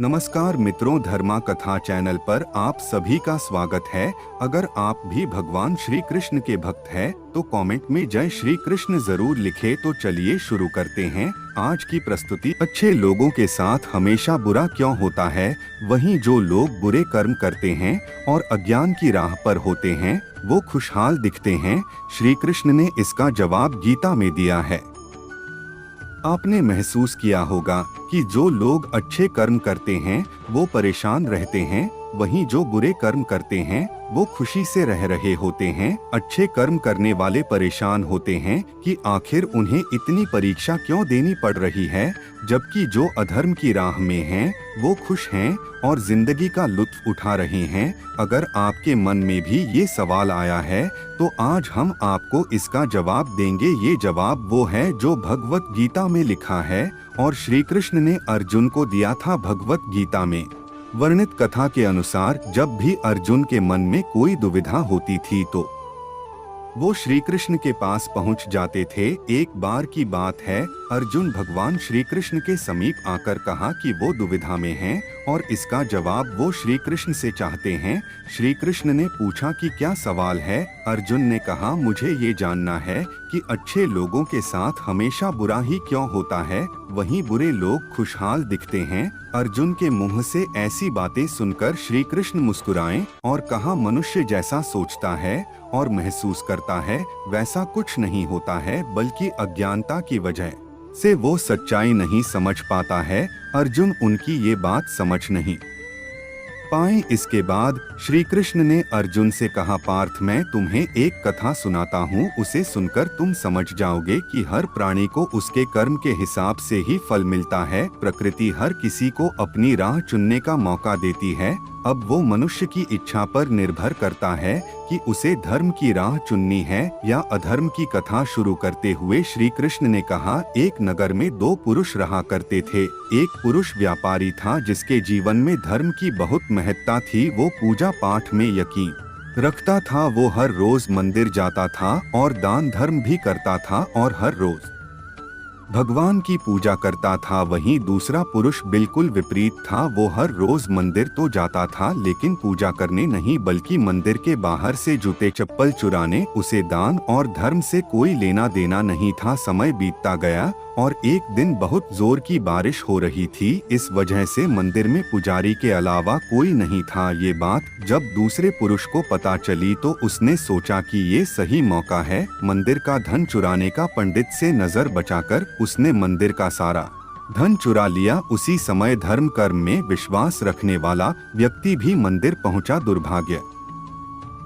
नमस्कार मित्रों, धर्मा कथा चैनल पर आप सभी का स्वागत है। अगर आप भी भगवान श्री कृष्ण के भक्त हैं, तो कमेंट में जय श्री कृष्ण जरूर लिखें। तो चलिए शुरू करते हैं आज की प्रस्तुति। अच्छे लोगों के साथ हमेशा बुरा क्यों होता है? वहीं जो लोग बुरे कर्म करते हैं और अज्ञान की राह पर होते हैं, वो खुशहाल दिखते हैं। श्री कृष्ण ने इसका जवाब गीता में दिया है। आपने महसूस किया होगा कि जो लोग अच्छे कर्म करते हैं वो परेशान रहते हैं, वहीं जो बुरे कर्म करते हैं वो खुशी से रह रहे होते हैं। अच्छे कर्म करने वाले परेशान होते हैं कि आखिर उन्हें इतनी परीक्षा क्यों देनी पड़ रही है, जबकि जो अधर्म की राह में हैं वो खुश हैं और जिंदगी का लुत्फ उठा रहे हैं। अगर आपके मन में भी ये सवाल आया है तो आज हम आपको इसका जवाब देंगे। ये जवाब वो है जो भगवत गीता में लिखा है और श्री कृष्ण ने अर्जुन को दिया था। भगवत गीता में वर्णित कथा के अनुसार जब भी अर्जुन के मन में कोई दुविधा होती थी तो वो श्री कृष्ण के पास पहुंच जाते थे। एक बार की बात है, अर्जुन भगवान श्री कृष्ण के समीप आकर कहा कि वो दुविधा में हैं और इसका जवाब वो श्री कृष्ण से चाहते हैं। श्री कृष्ण ने पूछा कि क्या सवाल है? अर्जुन ने कहा, मुझे ये जानना है कि अच्छे लोगों के साथ हमेशा बुरा ही क्यों होता है, वहीं बुरे लोग खुशहाल दिखते हैं। अर्जुन के मुंह से ऐसी बातें सुनकर श्री कृष्ण मुस्कुराए और कहा, मनुष्य जैसा सोचता है और महसूस करता है वैसा कुछ नहीं होता है, बल्कि अज्ञानता की वजह से वो सच्चाई नहीं समझ पाता है। अर्जुन उनकी ये बात समझ नहीं पाए। इसके बाद श्री कृष्ण ने अर्जुन से कहा, पार्थ मैं तुम्हें एक कथा सुनाता हूँ, उसे सुनकर तुम समझ जाओगे कि हर प्राणी को उसके कर्म के हिसाब से ही फल मिलता है। प्रकृति हर किसी को अपनी राह चुनने का मौका देती है। अब वो मनुष्य की इच्छा पर निर्भर करता है कि उसे धर्म की राह चुननी है या अधर्म की। कथा शुरू करते हुए श्री कृष्ण ने कहा, एक नगर में दो पुरुष रहा करते थे। एक पुरुष व्यापारी था जिसके जीवन में धर्म की बहुत महत्ता थी। वो पूजा पाठ में यकीन रखता था। वो हर रोज मंदिर जाता था और दान धर्म भी करता था और हर रोज भगवान की पूजा करता था। वहीं दूसरा पुरुष बिल्कुल विपरीत था। वो हर रोज मंदिर तो जाता था लेकिन पूजा करने नहीं, बल्कि मंदिर के बाहर से जूते चप्पल चुराने। उसे दान और धर्म से कोई लेना देना नहीं था। समय बीतता गया और एक दिन बहुत जोर की बारिश हो रही थी। इस वजह से मंदिर में पुजारी के अलावा कोई नहीं था। ये बात जब दूसरे पुरुष को पता चली तो उसने सोचा कि ये सही मौका है मंदिर का धन चुराने का। पंडित से नजर बचाकर उसने मंदिर का सारा धन चुरा लिया। उसी समय धर्म कर्म में विश्वास रखने वाला व्यक्ति भी मंदिर पहुंचा। दुर्भाग्य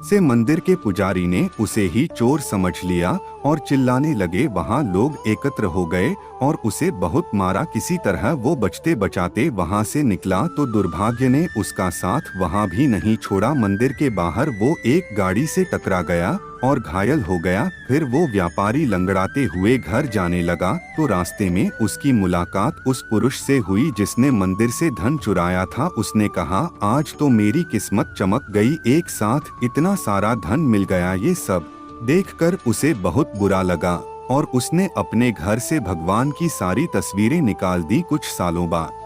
से मंदिर के पुजारी ने उसे ही चोर समझ लिया और चिल्लाने लगे। वहां लोग एकत्र हो गए और उसे बहुत मारा। किसी तरह वो बचते बचाते वहां से निकला तो दुर्भाग्य ने उसका साथ वहां भी नहीं छोड़ा। मंदिर के बाहर वो एक गाड़ी से टकरा गया और घायल हो गया। फिर वो व्यापारी लंगड़ाते हुए घर जाने लगा तो रास्ते में उसकी मुलाकात उस पुरुष से हुई जिसने मंदिर से धन चुराया था। उसने कहा, आज तो मेरी किस्मत चमक गई, एक साथ इतना सारा धन मिल गया। ये सब देखकर उसे बहुत बुरा लगा और उसने अपने घर से भगवान की सारी तस्वीरें निकाल दी। कुछ सालों बाद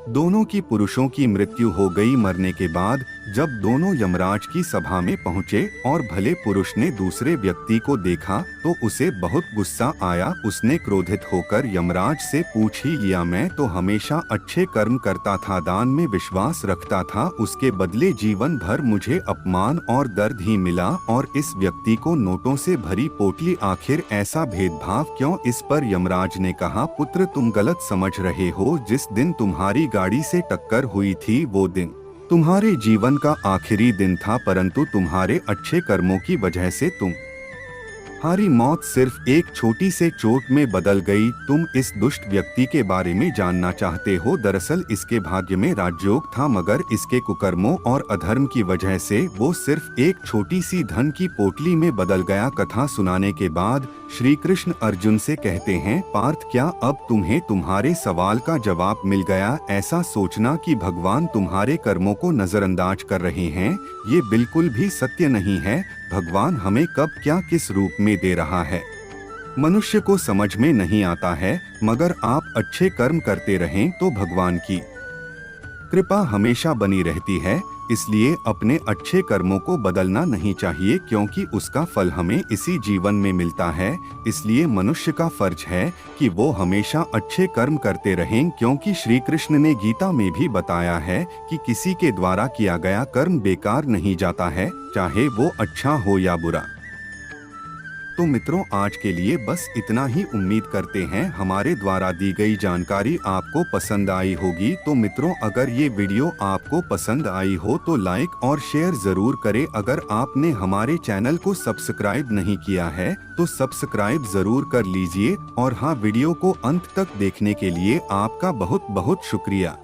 दोनों की पुरुषों की मृत्यु हो गई। मरने के बाद जब दोनों यमराज की सभा में पहुंचे और भले पुरुष ने दूसरे व्यक्ति को देखा तो उसे बहुत गुस्सा आया। उसने क्रोधित होकर यमराज से पूछ ही लिया, मैं तो हमेशा अच्छे कर्म करता था, दान में विश्वास रखता था, उसके बदले जीवन भर मुझे अपमान और दर्द ही मिला। और इस व्यक्ति को नोटों से भरी पोटली, आखिर ऐसा भेदभाव क्यों? इस पर यमराज ने कहा, पुत्र तुम गलत समझ रहे हो। जिस दिन तुम्हारी गाड़ी से टक्कर हुई थी वो दिन तुम्हारे जीवन का आखिरी दिन था, परंतु तुम्हारे अच्छे कर्मों की वजह से तुम्हारी मौत सिर्फ एक छोटी से चोट में बदल गई। तुम इस दुष्ट व्यक्ति के बारे में जानना चाहते हो? दरअसल इसके भाग्य में राजयोग था, मगर इसके कुकर्मों और अधर्म की वजह से वो सिर्फ एक छोटी सी धन की पोटली में बदल गया। कथा सुनाने के बाद श्री कृष्ण अर्जुन से कहते हैं, पार्थ क्या अब तुम्हें तुम्हारे सवाल का जवाब मिल गया? ऐसा सोचना कि भगवान तुम्हारे कर्मों को नजरअंदाज कर रहे हैं, ये बिल्कुल भी सत्य नहीं है। भगवान हमें कब क्या किस रूप में दे रहा है मनुष्य को समझ में नहीं आता है, मगर आप अच्छे कर्म करते रहें तो भगवान की कृपा हमेशा बनी रहती है, इसलिए अपने अच्छे कर्मों को बदलना नहीं चाहिए क्योंकि उसका फल हमें इसी जीवन में मिलता है। इसलिए मनुष्य का फर्ज है कि वो हमेशा अच्छे कर्म करते रहें, क्योंकि श्री कृष्ण ने गीता में भी बताया है कि किसी के द्वारा किया गया कर्म बेकार नहीं जाता है, चाहे वो अच्छा हो या बुरा। तो मित्रों, आज के लिए बस इतना ही। उम्मीद करते हैं हमारे द्वारा दी गई जानकारी आपको पसंद आई होगी। तो मित्रों, अगर ये वीडियो आपको पसंद आई हो तो लाइक और शेयर जरूर करें। अगर आपने हमारे चैनल को सब्सक्राइब नहीं किया है तो सब्सक्राइब जरूर कर लीजिए। और हाँ, वीडियो को अंत तक देखने के लिए आपका बहुत बहुत शुक्रिया।